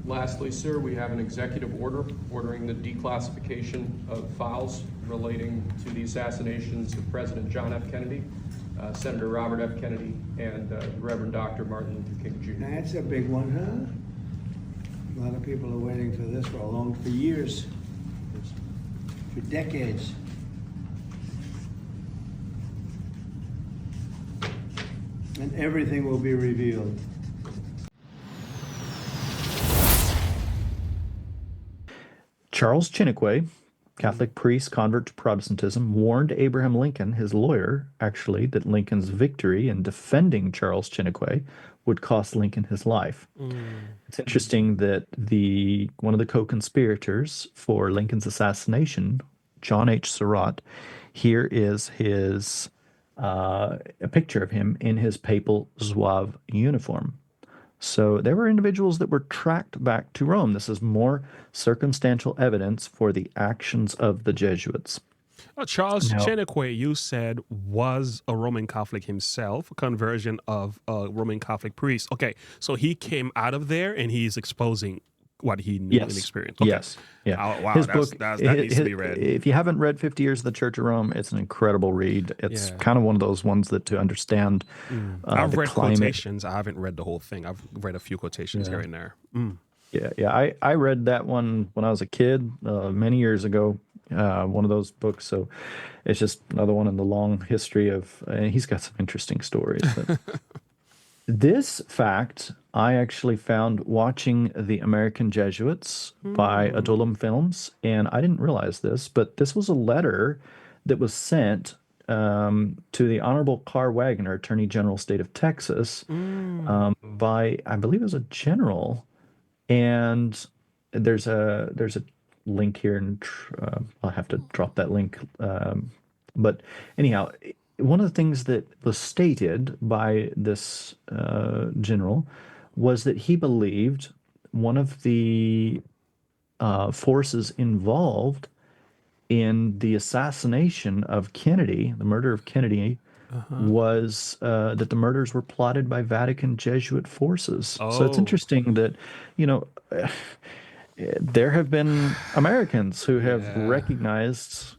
Lastly, sir, we have an executive order ordering the declassification of files relating to the assassinations of President John F. Kennedy, Senator Robert F. Kennedy, and Reverend Dr. Martin Luther King Jr. That's a big one, huh? A lot of people are waiting for this for years, for decades. And everything will be revealed. Charles Chiniquy, Catholic priest, convert to Protestantism, warned Abraham Lincoln, his lawyer, actually, that Lincoln's victory in defending Charles Chiniquy would cost Lincoln his life. It's interesting that one of the co-conspirators for Lincoln's assassination, John H. Surratt, here is a picture of him in his papal Zouave uniform. So there were individuals that were tracked back to Rome. This is more circumstantial evidence for the actions of the Jesuits. Charles Chiniquy, you said, was a Roman Catholic himself, a conversion of a Roman Catholic priest. Okay, so he came out of there and he's exposing what he knew and experienced. Okay. Yes. Yeah. Oh, wow, his that needs to be read. If you haven't read 50 Years of the Church of Rome, it's an incredible read. It's kind of one of those ones that to understand I've the read climate. quotations. I haven't read the whole thing. I've read a few quotations here and there. Yeah. I read that one when I was a kid many years ago, one of those books. So it's just another one in the long history of, and he's got some interesting stories. But this fact I actually found watching The American Jesuits by Adullam Films, and I didn't realize this, but this was a letter that was sent to the Honorable Carr Wagner, Attorney General, State of Texas, by, I believe it was a general, and there's a link here, and I'll have to drop that link. But anyhow, one of the things that was stated by this general was that he believed one of the forces involved in the assassination of Kennedy, the murder of Kennedy, was that the murders were plotted by Vatican Jesuit forces. So it's interesting that, there have been Americans who have recognized,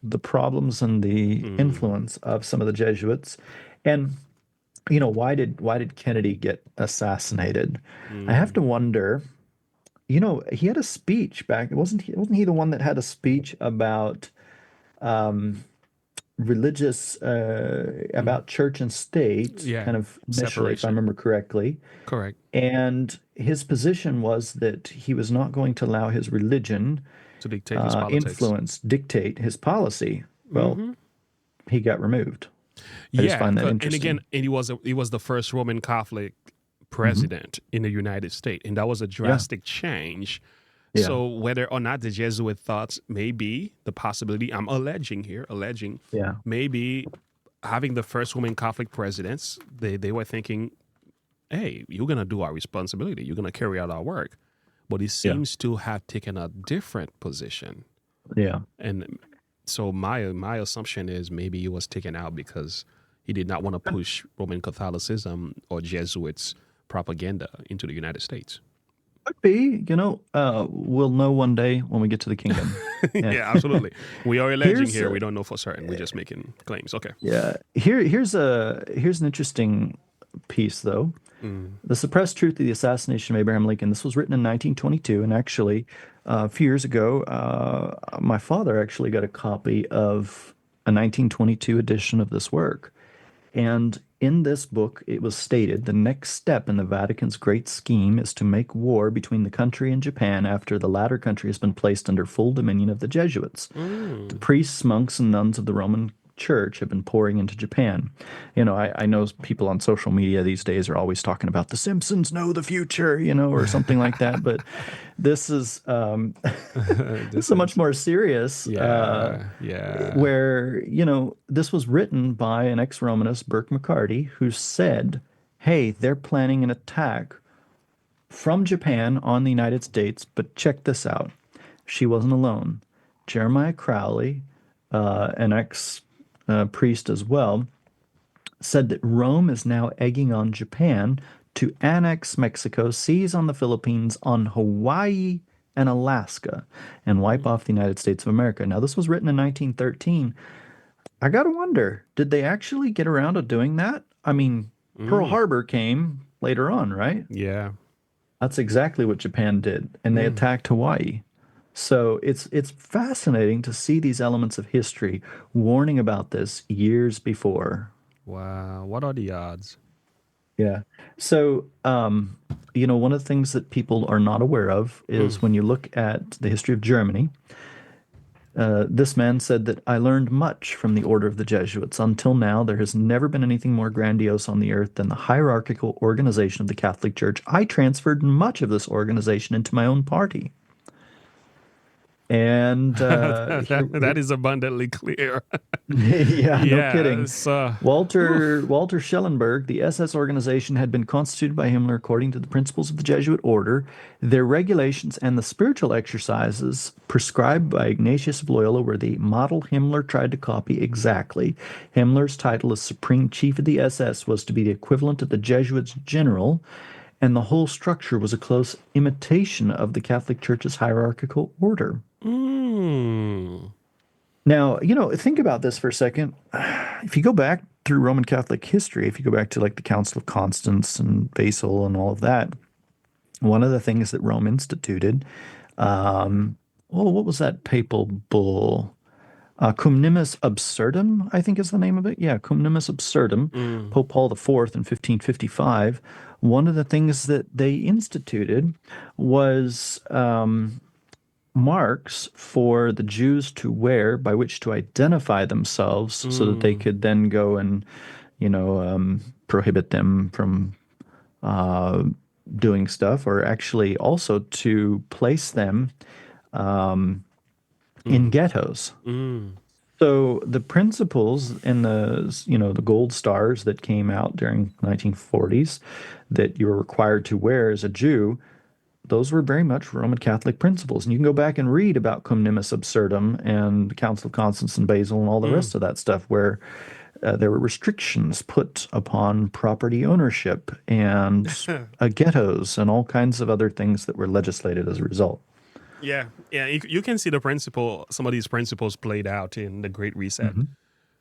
the problems and the influence of some of the Jesuits. And, why did Kennedy get assassinated? I have to wonder, he had a speech back, wasn't he the one that had a speech about religious, about church and state, kind of initially, if I remember correctly. Correct. And his position was that he was not going to allow his religion to dictate his politics. Dictate his policy. Well, he got removed. I just find that interesting. And again, he was the first Roman Catholic president in the United States, and that was a drastic change. Yeah. So whether or not the Jesuit thought maybe the possibility, I'm alleging, maybe having the first Roman Catholic presidents, they were thinking, hey, you're going to do our responsibility. You're going to carry out our work. But he seems to have taken a different position. Yeah. And so my assumption is maybe he was taken out because he did not want to push Roman Catholicism or Jesuits propaganda into the United States. Could be, we'll know one day when we get to the kingdom. Yeah, absolutely. We are alleging here. We don't know for certain. We're just making claims. Okay. Yeah. Here's an interesting piece, though. The Suppressed Truth of the Assassination of Abraham Lincoln. This was written in 1922, and actually, a few years ago, my father actually got a copy of a 1922 edition of this work. And in this book, it was stated, the next step in the Vatican's great scheme is to make war between the country and Japan after the latter country has been placed under full dominion of the Jesuits. The priests, monks, and nuns of the Roman Church have been pouring into Japan. I know people on social media these days are always talking about the Simpsons know the future, or something like that. But this is this is a much more serious, where, this was written by an ex-Romanist, Burke McCarty, who said, hey, they're planning an attack from Japan on the United States, but check this out. She wasn't alone. Jeremiah Crowley, an ex-priest as well, said that Rome is now egging on Japan to annex Mexico, seize on the Philippines, on Hawaii and Alaska, and wipe off the United States of America. Now, this was written in 1913. I gotta wonder, did they actually get around to doing that? I mean, Pearl Harbor came later on, right? Yeah. That's exactly what Japan did, and they attacked Hawaii. So it's fascinating to see these elements of history warning about this years before. Wow. What are the odds? Yeah. So, one of the things that people are not aware of is when you look at the history of Germany, this man said that I learned much from the order of the Jesuits. Until now, there has never been anything more grandiose on the earth than the hierarchical organization of the Catholic Church. I transferred much of this organization into my own party. And That is abundantly clear. yeah, no kidding. Yes. Walter Schellenberg, the SS organization had been constituted by Himmler according to the principles of the Jesuit order. Their regulations and the spiritual exercises prescribed by Ignatius of Loyola were the model Himmler tried to copy exactly. Himmler's title as Supreme Chief of the SS was to be the equivalent of the Jesuits' general, and the whole structure was a close imitation of the Catholic Church's hierarchical order. Now, think about this for a second. If you go back through Roman Catholic history, if you go back to like the Council of Constance and Basil and all of that, one of the things that Rome instituted, what was that papal bull? Cum Nimis Absurdum, I think is the name of it. Yeah, Cum Nimis Absurdum, Pope Paul IV in 1555. One of the things that they instituted was marks for the Jews to wear by which to identify themselves so that they could then go and, prohibit them from doing stuff, or actually also to place them in ghettos. So the principles and the gold stars that came out during 1940s that you were required to wear as a Jew, those were very much Roman Catholic principles. And you can go back and read about Cum Nimis Absurdum and the Council of Constance and Basil and all the rest of that stuff, where there were restrictions put upon property ownership and ghettos and all kinds of other things that were legislated as a result. Yeah. You can see some of these principles played out in the Great Reset.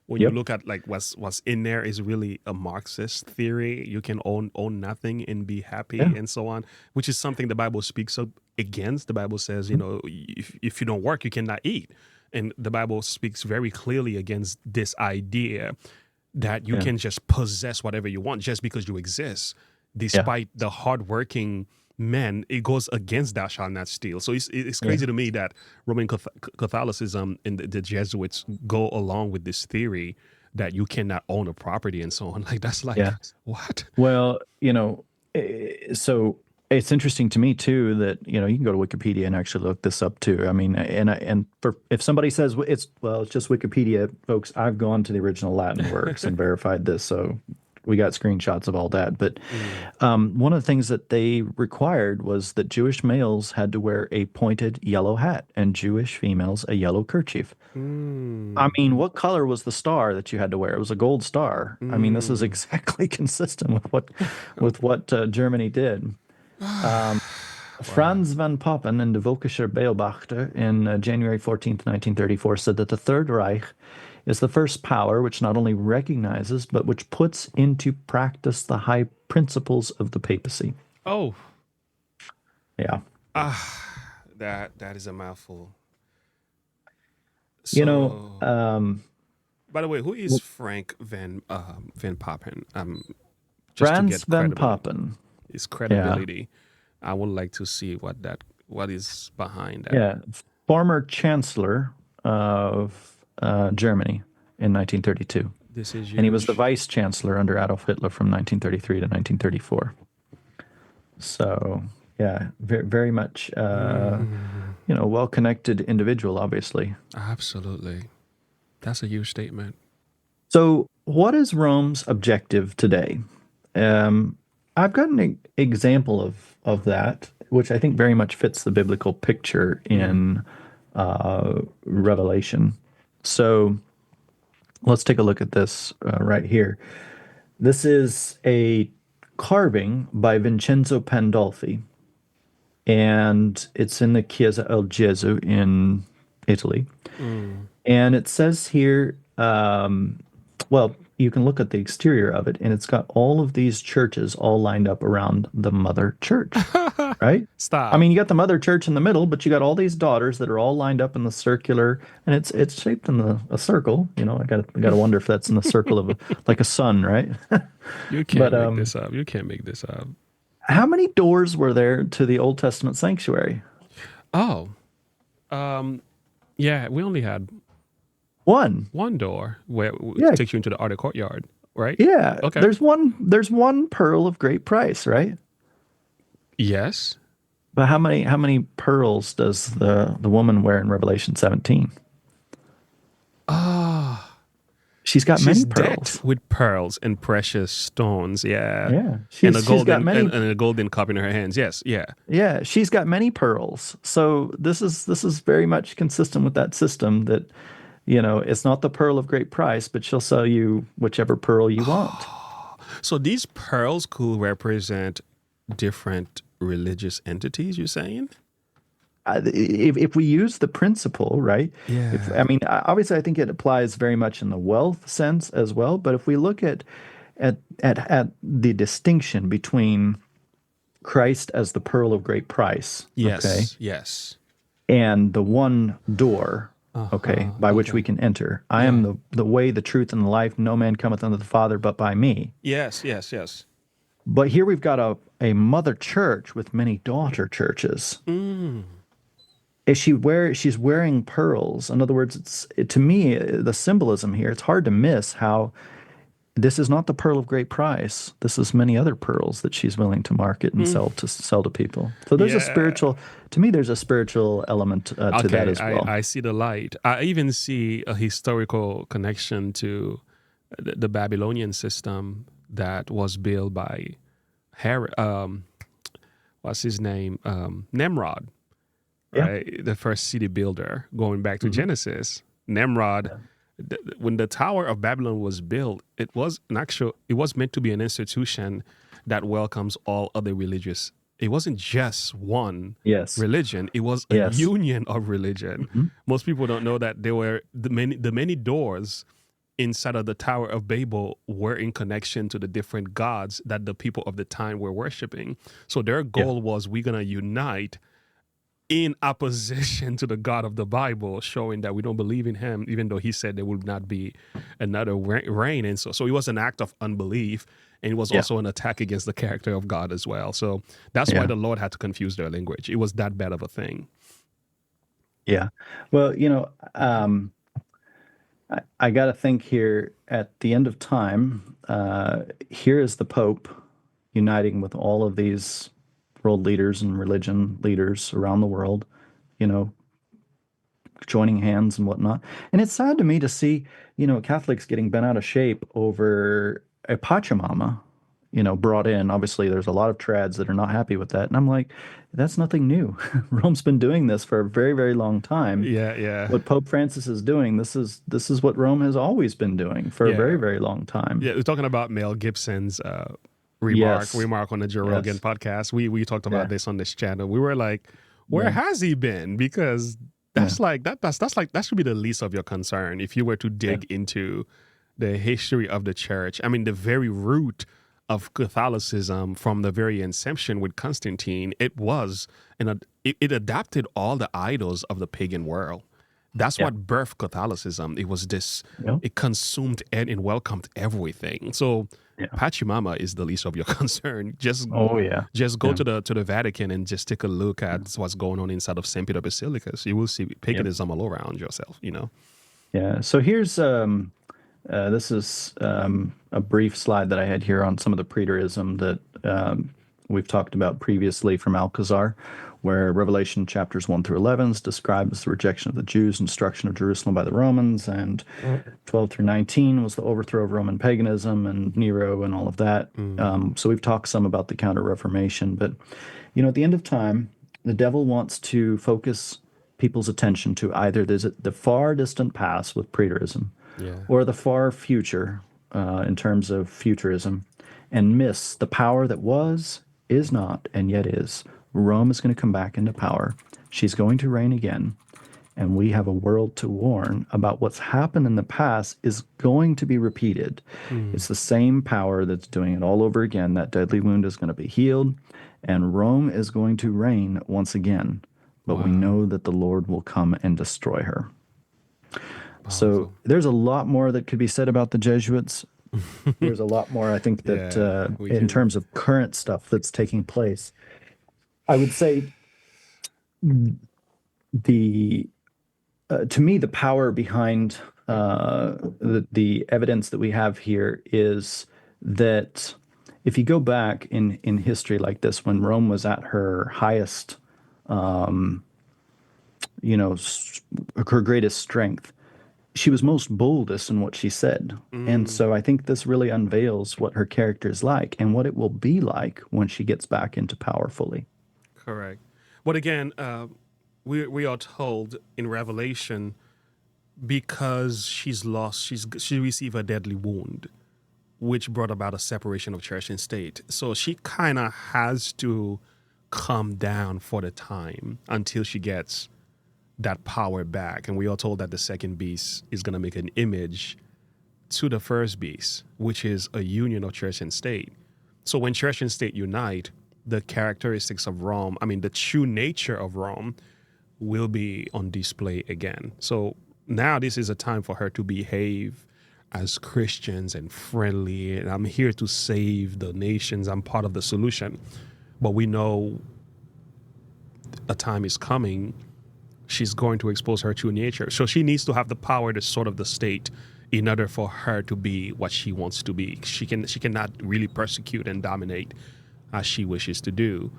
When you look at like what's in there is really a Marxist theory. You can own nothing and be happy and so on, which is something the Bible speaks against. The Bible says, if you don't work, you cannot eat. And the Bible speaks very clearly against this idea that you can just possess whatever you want just because you exist, despite the hardworking men. It goes against thou shalt not steal. So it's crazy to me that Roman Catholicism and the Jesuits go along with this theory that you cannot own a property and so on. Like, that's like, what? Well, so it's interesting to me too that, you can go to Wikipedia and actually look this up too. I mean, if somebody says it's just Wikipedia, folks, I've gone to the original Latin works and verified this. So we got screenshots of all that. But one of the things that they required was that Jewish males had to wear a pointed yellow hat and Jewish females a yellow kerchief. I mean, what color was the star that you had to wear? It was a gold star. I mean, this is exactly consistent with what Germany did. Franz van Papen in the Völkischer Beobachter in January 14th, 1934 said that the Third Reich is the first power which not only recognizes, but which puts into practice the high principles of the papacy. Oh. Yeah. That is a mouthful. By the way, who is Frank van Papen? Franz van Papen. His credibility. I would like to see what is behind that. Yeah. Former Chancellor of Germany in 1932. This is huge. And he was the vice chancellor under Adolf Hitler from 1933 to 1934. So, yeah, very, very much, well-connected individual, obviously. Absolutely. That's a huge statement. So, what is Rome's objective today? I've got an example of that, which I think very much fits the biblical picture in Revelation. So let's take a look at this right here. This is a carving by Vincenzo Pandolfi, and it's in the Chiesa del Gesù in Italy. Mm. And it says here, well, you can look at the exterior of it, and it's got all of these churches all lined up around the mother church, right? I Stop. mean, you got the mother church in the middle, but you got all these daughters that are all lined up in the circular, and it's shaped in a circle. You know, I gotta wonder if that's in the circle of like a sun, right? You can't But make this up. You can't make this up. how many doors were there to the Old Testament sanctuary? Oh, um, yeah, we only had One. one door where Yeah, it takes you into the outer courtyard, right? yeah. Okay. There's one pearl of great price, right? Yes. But how many pearls does the woman wear in Revelation 17? Ah, She's got she's many decked pearls. with pearls and precious stones. Yeah. Yeah, And a she's got golden many. and a golden cup in her hands. Yes. Yeah. Yeah, she's got many pearls. So this is very much consistent with that system that, it's not the pearl of great price, but she'll sell you whichever pearl you want. So these pearls could represent different religious entities, you're saying? If we use the principle, right? If Yeah. I mean, obviously, I think it applies very much in the wealth sense as well. But if we look at the distinction between Christ as the pearl of great price, okay, Yes. Yes. and the one door, okay, by which we Okay. can enter. I am Yeah. the way, the truth, and the life. No man cometh unto the Father but by me. Yes. Yes. Yes. But here we've got a mother church with many daughter churches. Mm. She's wearing pearls. In other words, to me, the symbolism here, it's hard to miss how this is not the pearl of great price. This is many other pearls that she's willing to market and sell to people. So there's a Yeah. spiritual, to me, there's a spiritual element to that Okay, as well. I see the light. I even see a historical connection to the Babylonian system that was built by Herod. What's his name? Nimrod, Yeah. right? The first city builder. Going back to Genesis, Nimrod. When the Tower of Babylon was built, it was meant to be an institution that welcomes all other religious. It wasn't just one Yes. religion; it was a Yes. union of religion. Most people don't know that there were the many doors inside of the Tower of Babel were in connection to the different gods that the people of the time were worshiping. So their goal was, we're gonna unite in opposition to the God of the Bible, showing that we don't believe in him, even though he said there would not be another reign. And so it was an act of unbelief, and it was Yeah. also an attack against the character of God as well. So that's why Yeah. the Lord had to confuse their language. It was that bad of a thing. Yeah. Well, I got to think here at the end of time, here is the Pope uniting with all of these world leaders and religion leaders around the world, you know, joining hands and whatnot. And it's sad to me to see, Catholics getting bent out of shape over a Pachamama, brought in. Obviously, there's a lot of trads that are not happy with that. And I'm like, that's nothing new. Rome's been doing this for a very, very long time. Yeah, yeah. What Pope Francis is doing, this is what Rome has always been doing for a very, Yeah. very long time. Yeah, we're talking about Mel Gibson's Yes. remark on the Joe Rogan Yes. podcast. We talked about Yeah. this on this channel. We were like, where Yeah. has he been? Because that's like that's like that should be the least of your concern if you were to dig into the history of the church. I mean, the very root of Catholicism from the very inception with Constantine, it adapted all the idols of the pagan world. That's Yeah. what birthed Catholicism. It was this, Yeah. it consumed and welcomed everything. So Yeah. Pachamama is the least of your concern. Oh yeah. Just go Yeah. to the Vatican and just take a look at what's going on inside of St. Peter Basilica. So you will see paganism all around yourself, Yeah. So here's this is a brief slide that I had here on some of the preterism that we've talked about previously from Alcazar, where Revelation chapters 1 through 11 describes the rejection of the Jews and destruction of Jerusalem by the Romans, and 12 through 19 was the overthrow of Roman paganism and Nero and all of that. So we've talked some about the Counter-Reformation, but at the end of time, the devil wants to focus people's attention to either the far distant past with preterism, Yeah. or the far future in terms of futurism. and miss the power that was, is not, and yet is. Rome is going to come back into power. She's going to reign again. And we have a world to warn about what's happened in the past is going to be repeated. It's the same power that's doing it all over again. That deadly wound is going to be healed, and Rome is going to reign once again. But we know that the Lord will come and destroy her. So there's a lot more that could be said about the Jesuits. There's a lot more, I think, that in terms of current stuff that's taking place. I would say to me, the power behind the evidence that we have here is that if you go back in history like this, when Rome was at her highest, her greatest strength, she was most boldest in what she said. And so I think this really unveils what her character is like and what it will be like when she gets back into power fully. Correct. But again, we are told in Revelation, because she's lost, she received a deadly wound, which brought about a separation of church and state. So she kind of has to calm down for the time until she gets that power back. And we are told that the second beast is going to make an image to the first beast, which is a union of church and state. So when church and state unite, the characteristics of Rome, the true nature of Rome, will be on display again. So now this is a time for her to behave as Christians and friendly. And I'm here to save the nations. I'm part of the solution. But we know a time is coming. She's going to expose her true nature. So she needs to have the power to sort of the state in order for her to be what she wants to be. She cannot really persecute and dominate as she wishes to do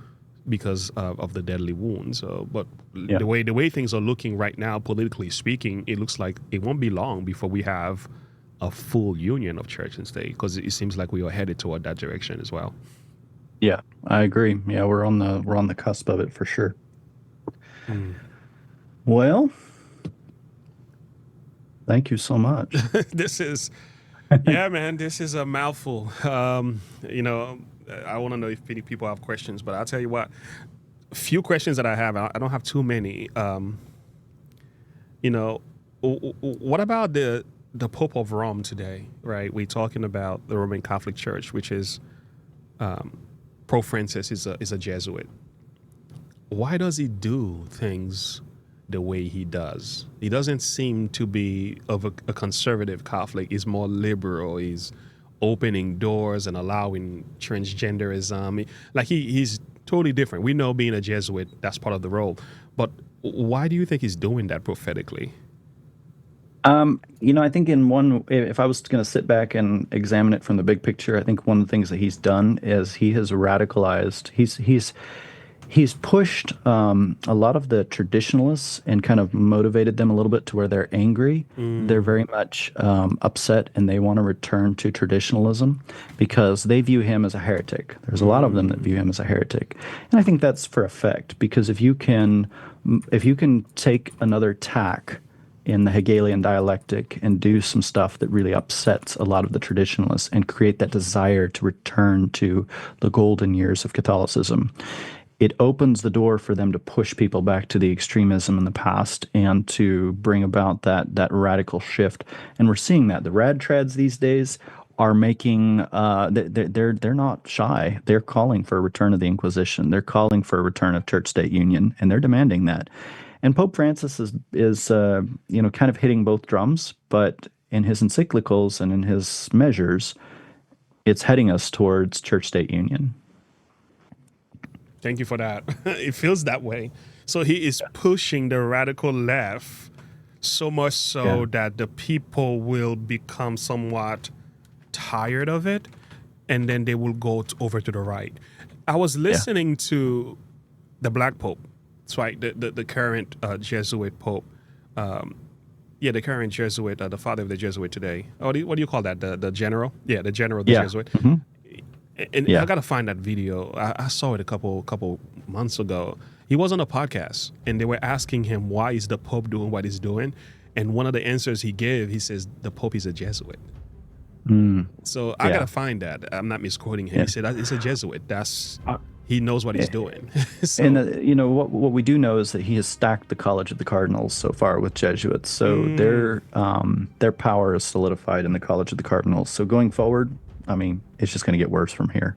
because of the deadly wounds. The way things are looking right now, politically speaking, it looks like it won't be long before we have a full union of church and state, because it seems like we are headed toward that direction as well. Yeah, I agree. Yeah, we're on the cusp of it for sure. Well, thank you so much. This is a mouthful. I want to know if any people have questions, but I'll tell you what, a few questions that I have, I don't have too many. What about the Pope of Rome today, right? We're talking about the Roman Catholic Church, which is, Pope Francis is a Jesuit. Why does he do things the way he does? He doesn't seem to be of a conservative Catholic. He's more liberal. He's opening doors and allowing transgenderism. He's totally different. We know being a Jesuit, that's part of the role. But why do you think he's doing that prophetically? I think if I was going to sit back and examine it from the big picture, I think one of the things that he's done is he has radicalized. He's pushed a lot of the traditionalists and kind of motivated them a little bit to where they're angry. They're very much upset, and they want to return to traditionalism because they view him as a heretic. There's a lot of them that view him as a heretic. And I think that's for effect, because if you can take another tack in the Hegelian dialectic and do some stuff that really upsets a lot of the traditionalists and create that desire to return to the golden years of Catholicism, it opens the door for them to push people back to the extremism in the past and to bring about that radical shift. And we're seeing that. The rad trads these days are making, they're not shy. They're calling for a return of the Inquisition. They're calling for a return of church-state union, and they're demanding that. And Pope Francis is kind of hitting both drums, but in his encyclicals and in his measures, it's heading us towards church-state union. Thank you for that. It feels that way. So he is pushing the radical left so much so that the people will become somewhat tired of it, and then they will go over to the right. I was listening to the Black Pope. That's right, the current Jesuit Pope. The current Jesuit, the father of the Jesuit today. What do you call that? The general? Yeah, the general of the Jesuit. Mm-hmm. And I got to find that video. I saw it a couple months ago. He was on a podcast, and they were asking him, why is the Pope doing what he's doing? And one of the answers he gave, he says, the Pope is a Jesuit. So I Yeah. gotta find that. I'm not misquoting him. Yeah. He said it's a Jesuit. He knows what he's doing. So, And you know what we do know is that he has stacked the College of the Cardinals so far with Jesuits. So their power is solidified in the College of the Cardinals. So going forward, I mean, it's just going to get worse from here.